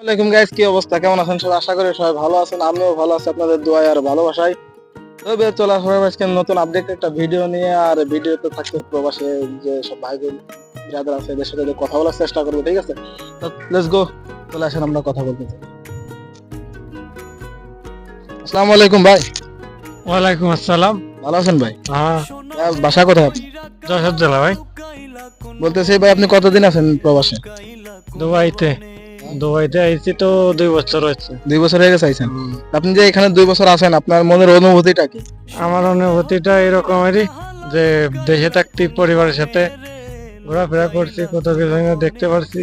ওয়ালাইকুম গাইস, কি অবস্থা? কেমন আছেন সবাই? আশা করি সবাই ভালো আছেন। আমিও ভালো আছি আপনাদের দোয়ায় আর ভালোবাসায়। তবে চলে আসলাম আজকে নতুন আপডেট একটা ভিডিও নিয়ে। আর ভিডিওতে থাকছে প্রবাসে যে সব ভাই বোন যাদের আছে এদের সাথে কথা বলার চেষ্টা করবো, ঠিক আছে? তো লেটস গো, চলে আসেন আমরা কথা বলতে চাই। আসসালামু আলাইকুম ভাই। ওয়ালাইকুম আসসালাম। ভালো আছেন ভাই? হ্যাঁ, বাসা কোথায় আপনি? যশোর জেলা ভাই। বলতেছি ভাই, আপনি কতদিন আছেন প্রবাসে? দুবাইতে দুবাইতে আইছি তো 2 বছর হয়েছে। 2 বছর হয়ে গেছে আইছেন? আপনি যে এখানে 2 বছর আছেন, আপনার মনের অনুভূতিটা কি? আমার অনুভূতিটা এরকমই যে দেশে থাকতে পরিবারের সাথে ঘোরাফেরা করছি, কত কিছু না দেখতে পারছি,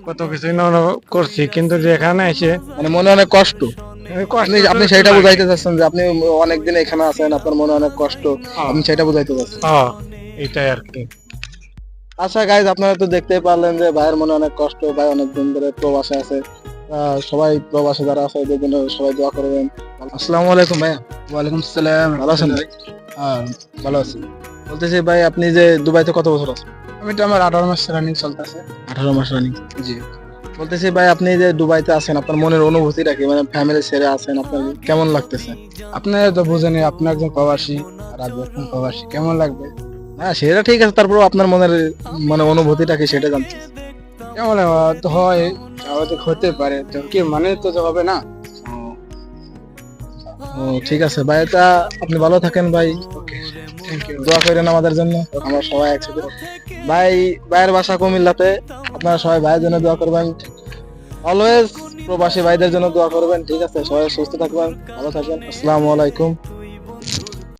কত কিছু না অনুভব করছি, কিন্তু যে এখানে এসে মানে মনে অনেক কষ্ট। কষ্ট আপনি আপনি সেটা বুঝাইতে চাচ্ছেন যে আপনি অনেকদিন এখানে আছেন, আপনার মনে অনেক কষ্ট, আপনি সেটা বুঝাইতে চাচ্ছেন। এটাই আর কি। আচ্ছা গাইজ, আপনারা তো দেখতেই পারলেন যে ভাইয়ের মনে অনেক কষ্ট, ভাই অনেকদিন ধরে প্রবাসে আছে। সবাই প্রবাসে যারা আছে এদের জন্য সবাই দোয়া করবেন। আসসালামু আলাইকুম ভাইয়া। ওয়ালাইকুম আসসালাম। ভালো আছেন ভাই? হ্যাঁ, ভালো আছি। বলতেছি ভাই, আপনি যে দুবাইতে কত বছর আছেন? আমি তো আমার 18 মাস রানিং চলতেছে। 18 মাস রানিং। জি। বলতেছি ভাই, আপনি যে দুবাইতে আছেন, আপনার মনের অনুভূতিটা কি? মানে ফ্যামিলি ছেড়ে আছেন, আপনার কেমন লাগতেছে? আপনারা তো বুঝেনি, আপনি একজন প্রবাসী আর আমি একজন প্রবাসী, কেমন লাগবে? হ্যাঁ সেটা ঠিক আছে, তারপর আপনার মনের মানে অনুভূতিটা কি সেটা জানতে চাই। কেমন তো হয়, স্বাভাবিক হতে পারে, তো কি মানে তো হবে না। ও ঠিক আছে ভাই, তা আপনি ভালো থাকেন ভাই। Thank you. দোয়া করেন আমাদের জন্য, আমরা সবাই একসাথে। ভাই, ভাইয়ের বাসা কুমিল্লাতে। আপনারা সবাই ভাইয়ের জন্য দোয়া করবেন। অলওয়েজ প্রবাসী ভাইদের জন্য দোয়া করবেন, ঠিক আছে? সবাই সুস্থ থাকবেন, ভালো থাকবেন। আসসালামু আলাইকুম।